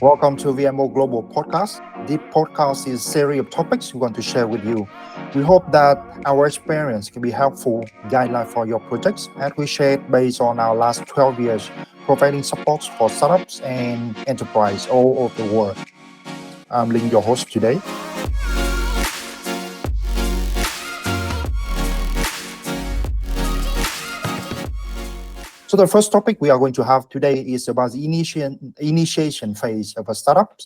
Welcome to VMO Global Podcast. This podcast is a series of topics we want to share with you. We hope that our experience can be helpful guideline for your projects, and we share it based on our last 12 years providing support for startups and enterprise all over the world. I'm Ling, your host today. So the first topic we are going to have today is about the initiation phase of a startup.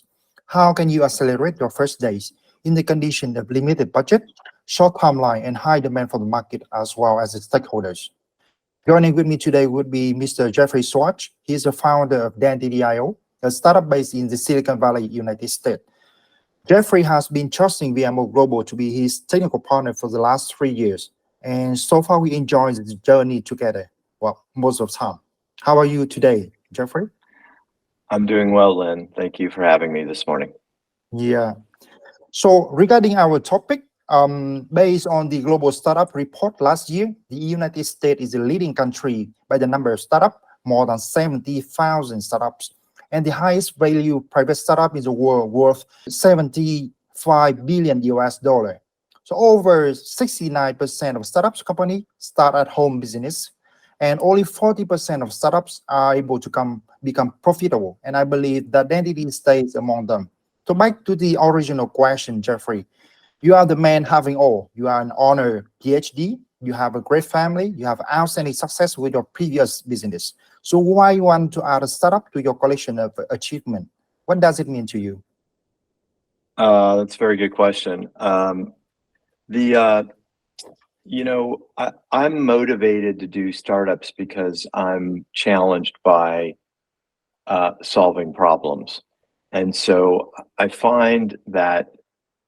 How can you accelerate your first days in the condition of limited budget, short timeline, and high demand from the market as well as the stakeholders? Joining with me today would be Mr. Jeffrey Swatch. He is the founder of Dentity, a startup based in the Silicon Valley, United States. Jeffrey has been trusting VMO Global to be his technical partner for the last 3 years, and so far we enjoyed the journey together. Well, most of the time. How are you today, Jeffrey? I'm doing well, Lynn. Thank you for having me this morning. Yeah. So regarding our topic, based on the Global Startup Report last year, the United States is the leading country by the number of startups, more than 70,000 startups, and the highest value private startup in the world worth 75 billion US dollar. So over 69% of startups company start at home business, and only 40% of startups are able to become profitable. And I believe that Dentity stays among them. So back to the original question, Jeffrey, you are the man having all. You are an honored PhD, you have a great family, you have outstanding success with your previous business. So why you want to add a startup to your collection of achievement? What does it mean to you? That's a very good question. I'm motivated to do startups because I'm challenged by solving problems. And so I find that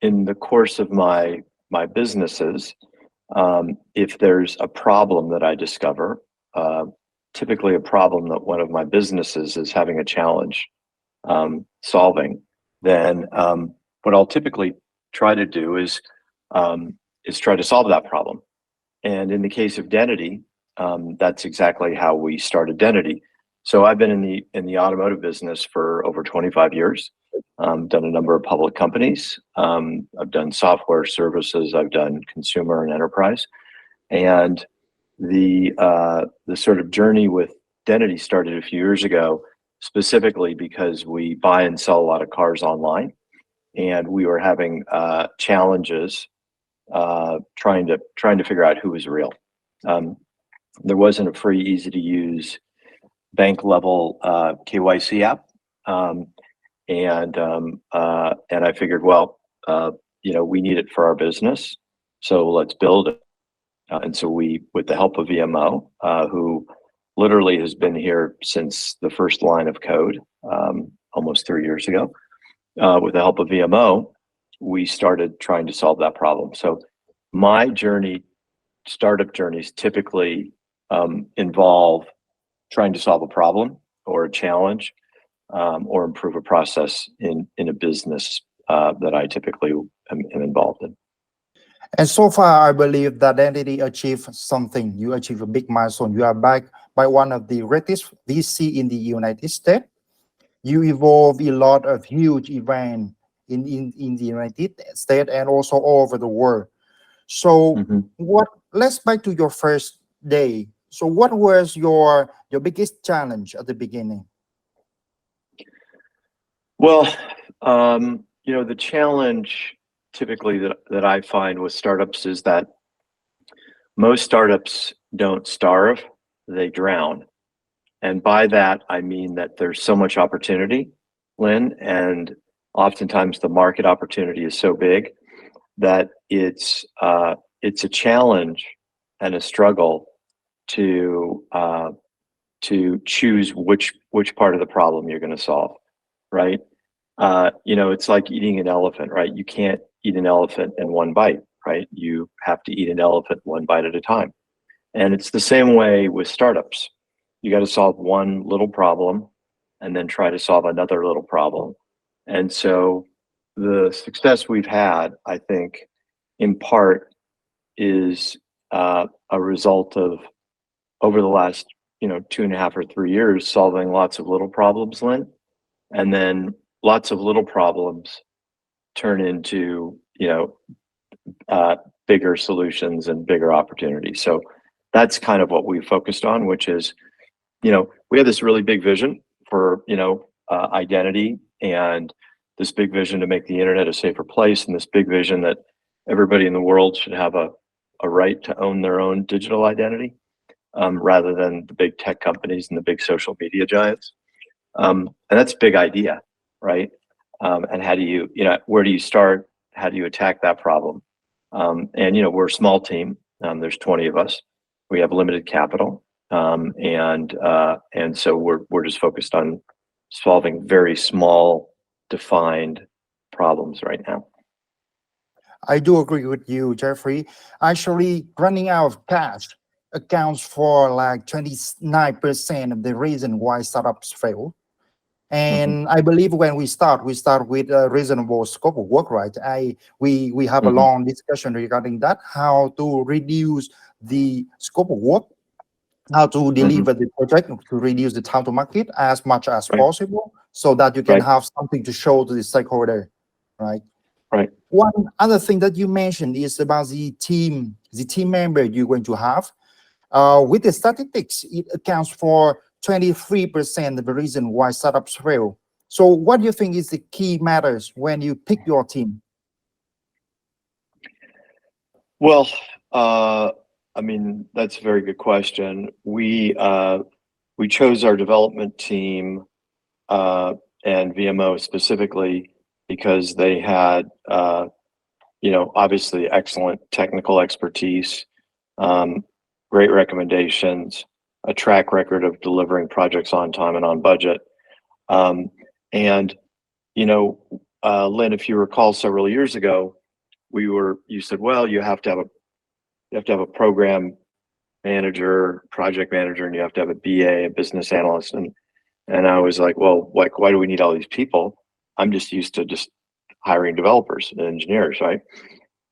in the course of my businesses, if there's a problem that I discover, typically a problem that one of my businesses is having a challenge solving, then what I'll typically try to do is try to solve that problem. And in the case of Dentity, that's exactly how we started Dentity. So I've been in the automotive business for over 25 years. Done a number of public companies. I've done software services. I've done consumer and enterprise. And the sort of journey with Dentity started a few years ago, specifically because we buy and sell a lot of cars online, and we were having challenges trying to figure out who was real. There wasn't a free, easy to use bank level KYC app, and I figured, well, we need it for our business, so let's build it. And so we, with the help of VMO, who literally has been here since the first line of code, almost 3 years ago, with the help of VMO, we started trying to solve that problem. So my startup journeys typically involve trying to solve a problem or a challenge, or improve a process in a business that I typically am involved in. And so far, I believe that Dentity achieved something. You achieved a big milestone. You are backed by one of the greatest VC in the United States. You evolve a lot of huge events in the United States and also all over the world. So let's back to your first day. So what was your biggest challenge at the beginning? Well, the challenge typically that I find with startups is that most startups don't starve, they drown. And by that, I mean that there's so much opportunity, Lynn, and oftentimes the market opportunity is so big that it's a challenge and a struggle to choose which part of the problem you're going to solve, right? It's like eating an elephant, right? You can't eat an elephant in one bite, right? You have to eat an elephant one bite at a time. And it's the same way with startups. You got to solve one little problem and then try to solve another little problem. And so the success we've had, I think, in part is a result of over the last 2.5 or 3 years solving lots of little problems, Lynn, and then lots of little problems turn into, bigger solutions and bigger opportunities. So that's kind of what we focused on, which is, we have this really big vision for, identity, and this big vision to make the internet a safer place, and this big vision that everybody in the world should have a right to own their own digital identity, rather than the big tech companies and the big social media giants. And that's a big idea, right? And how do you, where do you start? How do you attack that problem? And we're a small team. There's 20 of us. We have limited capital, and so we're just focused on solving very small, defined problems right now. I do agree with you, Jeffrey. Actually, running out of cash accounts for like 29% of the reason why startups fail. And I believe when we start with a reasonable scope of work, right? We have a long discussion regarding that, how to reduce the scope of work, how to deliver the project, to reduce the time to market as much as possible, so that you can have something to show to the stakeholder, right? Right. One other thing that you mentioned is about the team member you're going to have. With the statistics, it accounts for 23% of the reason why startups fail. So what do you think is the key matters when you pick your team? Well, that's a very good question. We chose our development team, and VMO specifically, because they had, obviously excellent technical expertise, great recommendations, a track record of delivering projects on time and on budget. And, Lynn, if you recall several years ago, you said, well, you have to have a program manager, project manager, and you have to have a BA, a business analyst. And I was like, well, why do we need all these people? I'm just used to just hiring developers and engineers, right?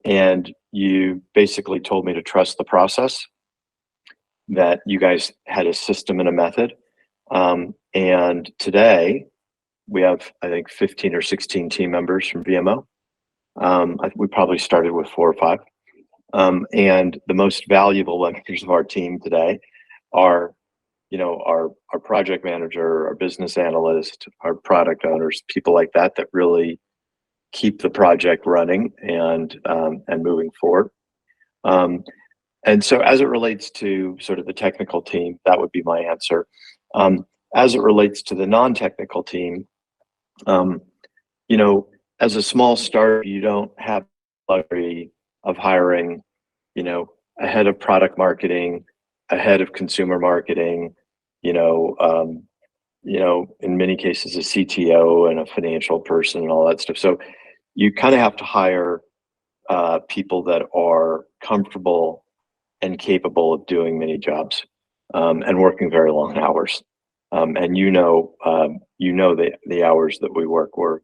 And you basically told me to trust the process, that you guys had a system and a method. And today we have, I think, 15 or 16 team members from VMO. We probably started with 4 or 5. And the most valuable members of our team today are, our project manager, our business analyst, our product owners, people like that really keep the project running and moving forward. And so as it relates to sort of the technical team, that would be my answer. As it relates to the non-technical team, as a small startup, you don't have the luxury of hiring, a head of product marketing, a head of consumer marketing, in many cases, a CTO and a financial person and all that stuff. So you kind of have to hire people that are comfortable and capable of doing many jobs, and working very long hours. And the hours that we work, we're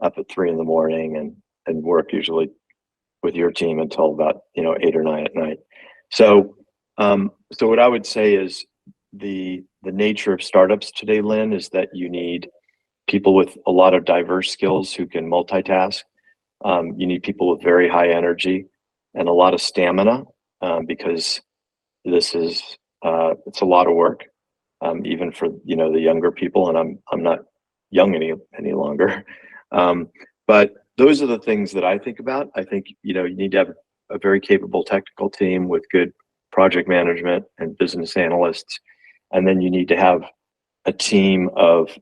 up at 3 a.m. and work usually with your team until about 8 or 9 at night. So what I would say is the nature of startups today, Lynn, is that you need people with a lot of diverse skills who can multitask. You need people with very high energy and a lot of stamina, because this is it's a lot of work, even for the younger people, and I'm not young any longer. But those are the things that I think about. I think you need to have a very capable technical team with good project management and business analysts, and then you need to have a team of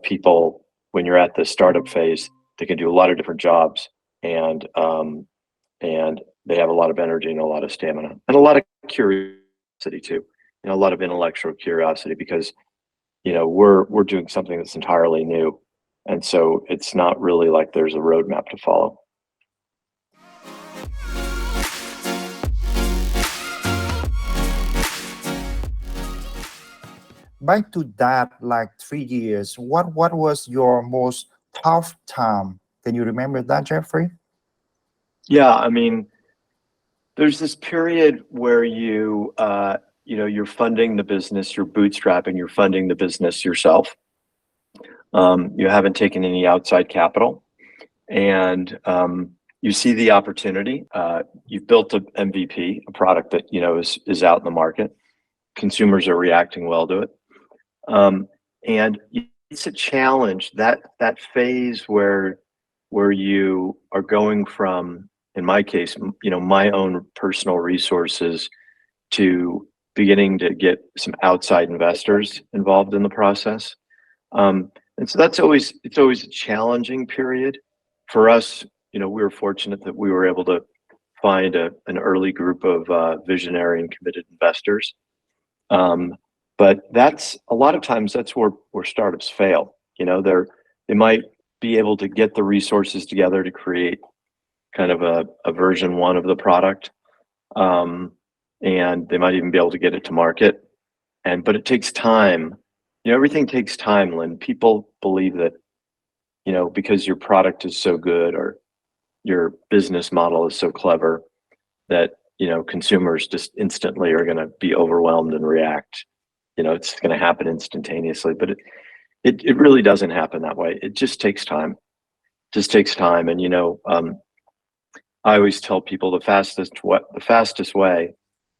people when you're at the startup phase that can do a lot of different jobs, and they have a lot of energy and a lot of stamina and a lot of curiosity too, a lot of intellectual curiosity, because we're doing something that's entirely new, and so it's not really like there's a roadmap to follow. Back to that, like 3 years, what was your most tough time? Can you remember that, Jeffrey? Yeah, there's this period where you're funding the business, you're bootstrapping, you're funding the business yourself. You haven't taken any outside capital, and you see the opportunity. You've built an MVP, a product that is out in the market. Consumers are reacting well to it, and it's a challenge, that phase where you are going from, in my case, my own personal resources to beginning to get some outside investors involved in the process. And so it's always a challenging period for us. We were fortunate that we were able to find an early group of visionary and committed investors. But that's a lot of times that's where startups fail. They might be able to get the resources together to create kind of a version one of the product. And they might even be able to get it to market. But it takes time. Everything takes time, Lynn. People believe that, because your product is so good or your business model is so clever that, consumers just instantly are going to be overwhelmed and react. It's going to happen instantaneously, but it really doesn't happen that way. It just takes time. And, I always tell people the fastest way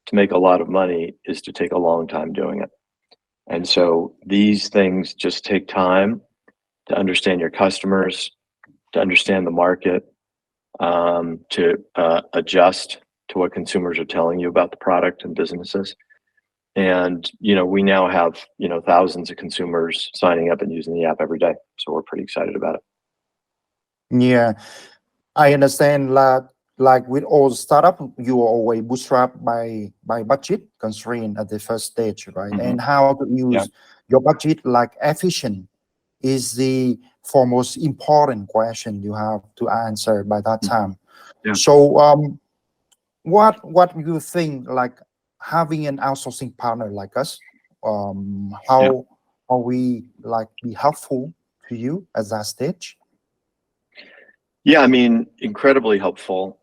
to make a lot of money is to take a long time doing it. And so these things just take time to understand your customers, to understand the market, to adjust to what consumers are telling you about the product and businesses. And, we now have, thousands of consumers signing up and using the app every day. So we're pretty excited about it. Yeah, I understand that, like with all startup, you are always bootstrapped by budget constraint at the first stage, right? Mhm. And how to use Yeah. your budget like efficient is the foremost important question you have to answer by that time. Yeah. So what you think, like having an outsourcing partner like us, how we like be helpful to you at that stage? Yeah, I mean, incredibly helpful,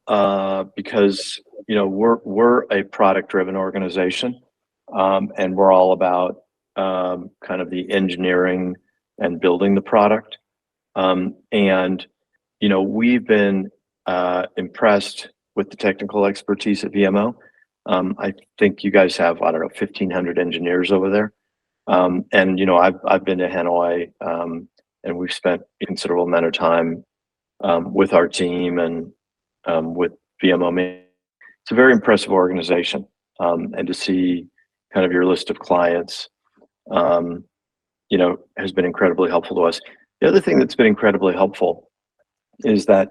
because we're a product-driven organization, and we're all about kind of the engineering and building the product. And we've been impressed with the technical expertise at VMO. I think you guys have, I don't know, 1,500 engineers over there. And I've been to Hanoi, and we've spent a considerable amount of time with our team and with VMO. It's a very impressive organization, and to see kind of your list of clients, has been incredibly helpful to us. The other thing that's been incredibly helpful is that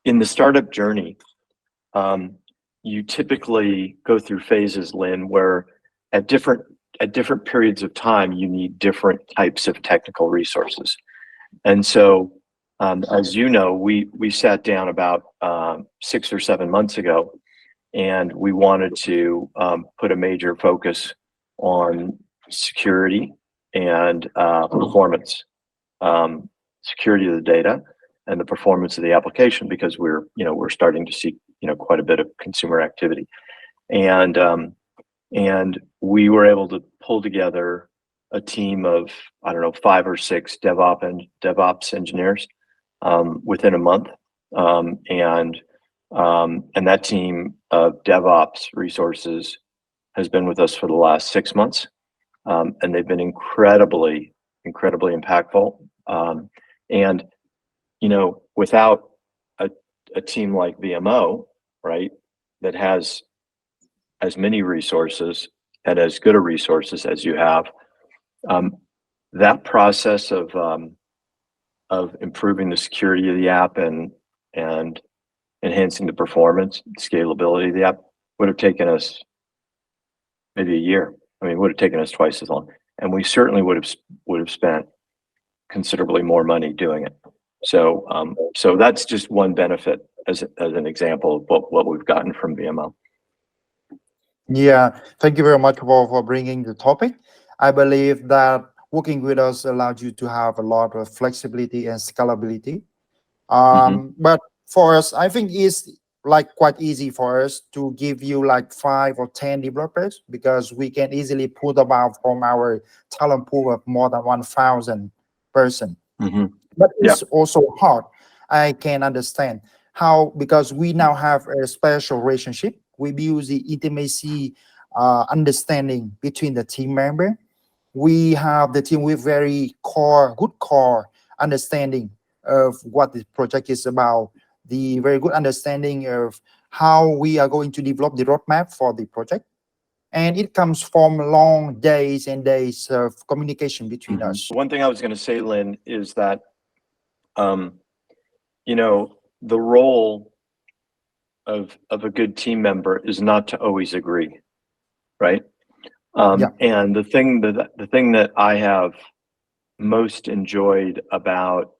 in the startup journey, you typically go through phases, Lynn, where at different periods of time, you need different types of technical resources. And so, as you know, we sat down about 6 or 7 months ago, and we wanted to put a major focus on security and performance, security of the data and the performance of the application, because we're starting to see quite a bit of consumer activity, and we were able to pull together a team of, I don't know, 5 or 6 DevOps engineers within a month, and that team of DevOps resources has been with us for the last 6 months, and they've been incredibly impactful. And without a team like VMO, right, that has as many resources and as good a resources as you have, that process of improving the security of the app and enhancing the performance, scalability of the app would have taken us maybe a year. I mean, it would have taken us twice as long, and we certainly would have spent considerably more money doing it. So that's just one benefit as an example of what we've gotten from VMO. Yeah, thank you very much for bringing the topic. I believe that working with us allows you to have a lot of flexibility and scalability. But for us, I think it's like quite easy for us to give you like 5 or 10 developers, because we can easily pull them out from our talent pool of more than 1,000 person. Mhm. But Yeah. it's also hard. I can understand how, because we now have a special relationship. We build the intimacy, understanding between the team member. We have the team with very good core understanding of what the project is about, the very good understanding of how we are going to develop the roadmap for the project. And it comes from long days and days of communication between us. One thing I was going to say, Lynn, is that, the role of a good team member is not to always agree, right? Yeah. And the thing that I have most enjoyed about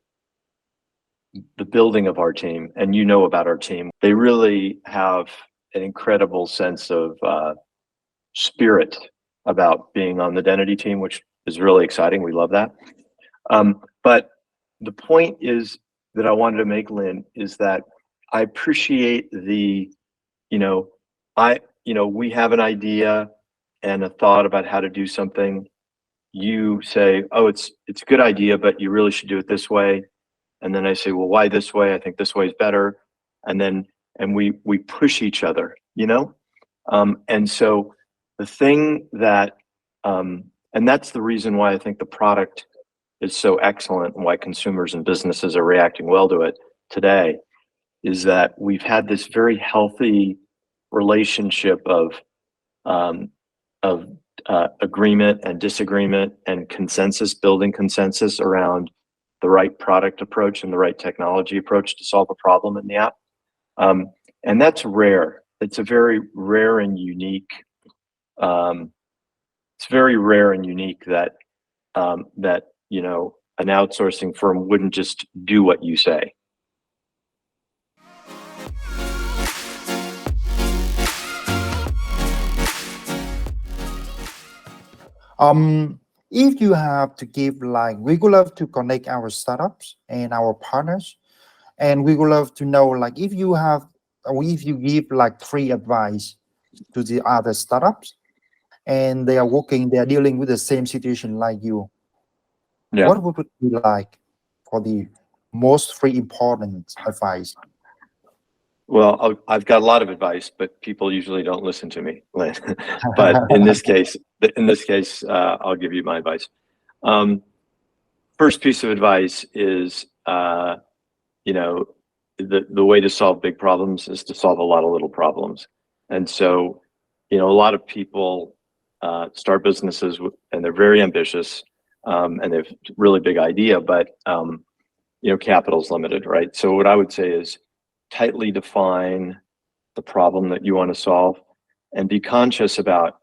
the building of our team, and about our team, they really have an incredible sense of spirit about being on the Dentity team, which is really exciting. We love that. But the point is that I wanted to make, Lynn, is that I appreciate we have an idea and a thought about how to do something. You say, oh, it's a good idea, but you really should do it this way. And then I say, well, why this way? I think this way is better. And we push each other, and so the thing that, and that's the reason why I think the product is so excellent and why consumers and businesses are reacting well to it today, is that we've had this very healthy relationship of agreement and disagreement and building consensus around the right product approach and the right technology approach to solve a problem in the app. And that's rare. It's a very rare and unique. It's very rare and unique that an outsourcing firm wouldn't just do what you say. If you have to give, like, we would love to connect our startups and our partners, and we would love to know, like, if you give like 3 advice to the other startups, and they are dealing with the same situation like you. Yeah. What would it be like for the most 3 important advice? Well, I've got a lot of advice, but people usually don't listen to me, Lynn. But in this case, I'll give you my advice. First piece of advice is, the way to solve big problems is to solve a lot of little problems. And so, a lot of people start businesses and they're very ambitious, and they have a really big idea, but capital's limited, right? So what I would say is tightly define the problem that you want to solve and be conscious about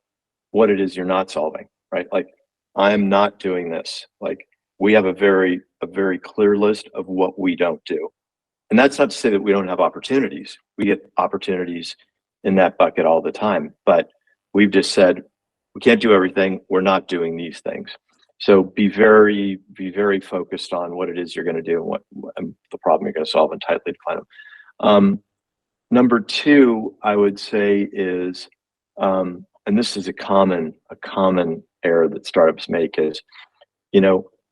what it is you're not solving, right? Like, I'm not doing this. Like, we have a very clear list of what we don't do. And that's not to say that we don't have opportunities. We get opportunities in that bucket all the time, but we've just said, we can't do everything. We're not doing these things. So be very focused on what it is you're going to do and what the problem you're going to solve, and tightly define them. Number 2, I would say is, and this is a common error that startups make, is,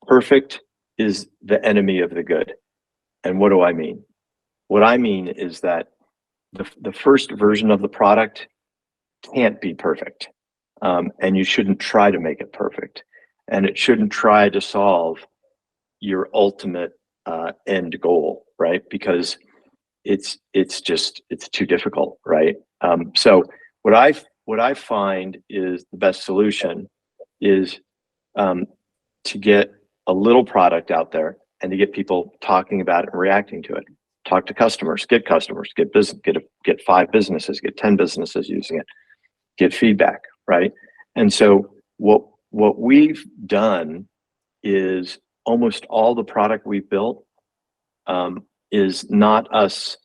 perfect is the enemy of the good. And what do I mean? What I mean is that the first version of the product can't be perfect, and you shouldn't try to make it perfect, and it shouldn't try to solve your ultimate end goal, right? Because it's too difficult, right? So what I find is the best solution is to get a little product out there and to get people talking about it and reacting to it. Talk to customers, get business, get 5 businesses, get 10 businesses using it, get feedback, right? And so what we've done is almost all the product we've built is not us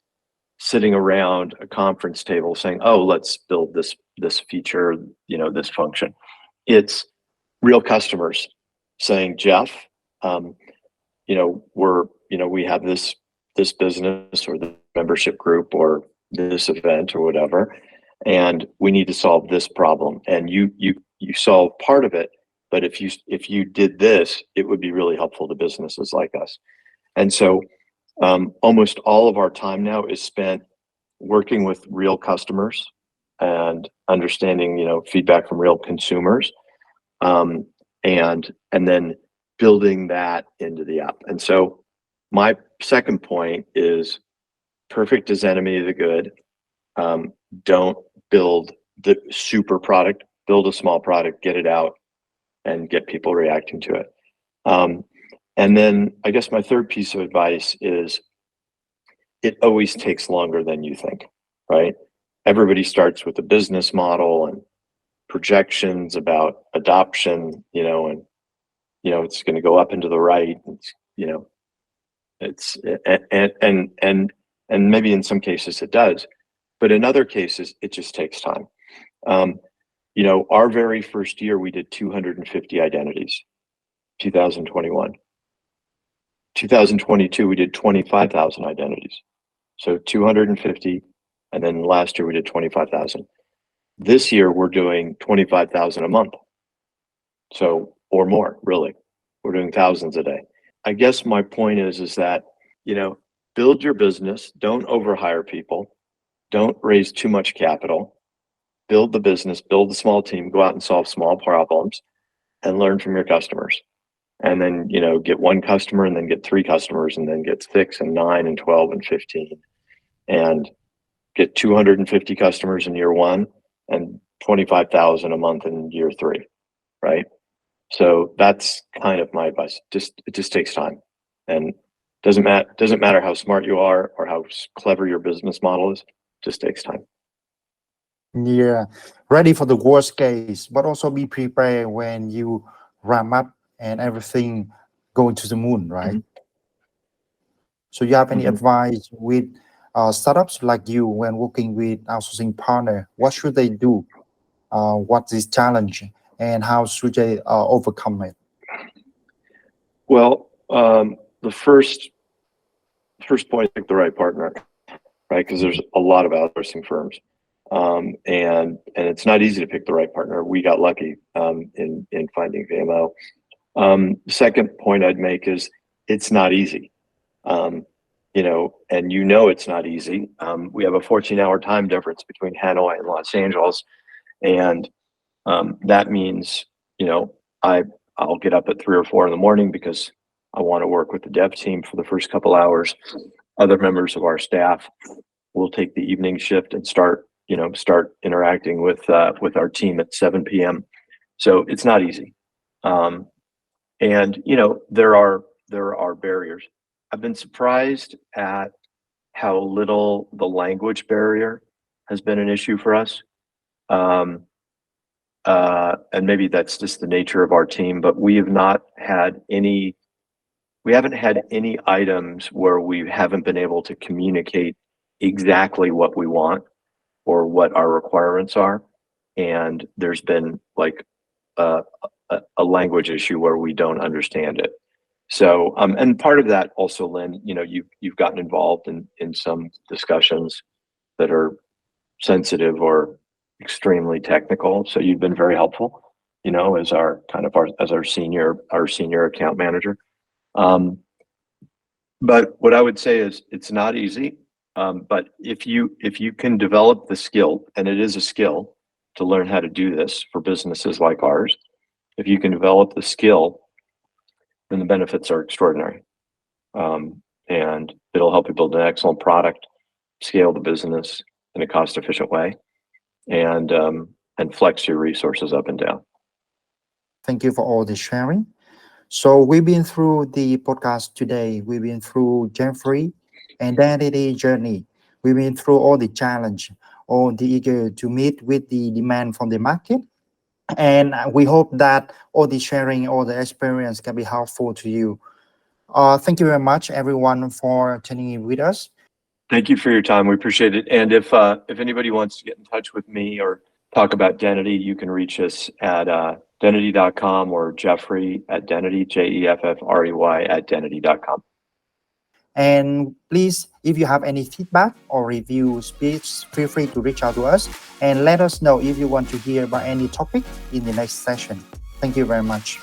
sitting around a conference table saying, oh, let's build this feature, this function. It's real customers saying, Jeff, we have this business or the membership group or this event or whatever, and we need to solve this problem. And you solve part of it, but if you did this, it would be really helpful to businesses like us. And so almost all of our time now is spent working with real customers and understanding, feedback from real consumers, and then building that into the app. And so my second point is perfect is enemy of the good. Don't build the super product, build a small product, get it out, and get people reacting to it. And then I guess my third piece of advice is it always takes longer than you think, right? Everybody starts with a business model and projections about adoption, and it's going to go up and to the right. It's and maybe in some cases it does, but in other cases it just takes time. Our very first year we did 250 identities, 2021. 2022 we did 25,000 identities, so 250, and then last year we did 25,000. This year we're doing 25,000 a month, so or more. Really, we're doing thousands a day. I guess my point is that build your business, don't overhire people, don't raise too much capital, build the business, build a small team, go out and solve small problems, and learn from your customers. And then get one customer, and then get 3 customers, and then get 6 and 9 and 12 and 15, and get 250 customers in year 1 and 25,000 a month in year 3, right? So that's kind of my advice. It just takes time, and doesn't matter how smart you are or how clever your business model is. Just takes time. Yeah, ready for the worst case, but also be prepared when you ramp up and everything going to the moon, right? Mm-hmm. So you have any advice with startups like you when working with outsourcing partner? What should they do? What is challenge, and how should they overcome it? Well, the first point, pick the right partner, right? Because there's a lot of outsourcing firms, and it's not easy to pick the right partner. We got lucky in finding VMO. Second point I'd make is it's not easy, and it's not easy. We have a 14-hour time difference between Hanoi and Los Angeles, and that means I'll get up at 3 or 4 in the morning because I want to work with the dev team for the first couple hours. Other members of our staff will take the evening shift and start interacting with our team at 7 p.m. So it's not easy. And there are barriers. I've been surprised at how little the language barrier has been an issue for us. And maybe that's just the nature of our team, but we haven't had any items where we haven't been able to communicate exactly what we want or what our requirements are. And there's been like a language issue where we don't understand it. So, and part of that also, Lynn, you've gotten involved in some discussions that are sensitive or extremely technical. So you've been very helpful, as our senior account manager. But what I would say is it's not easy. But if you can develop the skill, and it is a skill to learn how to do this for businesses like ours, if you can develop the skill, then the benefits are extraordinary. And it'll help you build an excellent product, scale the business in a cost-efficient way, and flex your resources up and down. Thank you for all the sharing. So we've been through the podcast today. We've been through Jeffrey and Dentity journey. We've been through all the challenge, all the eager to meet with the demand from the market. And we hope that all the sharing, all the experience can be helpful to you. Thank you very much, everyone, for tuning in with us. Thank you for your time. We appreciate it. And if anybody wants to get in touch with me or talk about Dentity, you can reach us at Dentity.com or Jeffrey at Dentity, Jeffrey at Dentity.com. And please, if you have any feedback or reviews, please feel free to reach out to us and let us know if you want to hear about any topic in the next session. Thank you very much.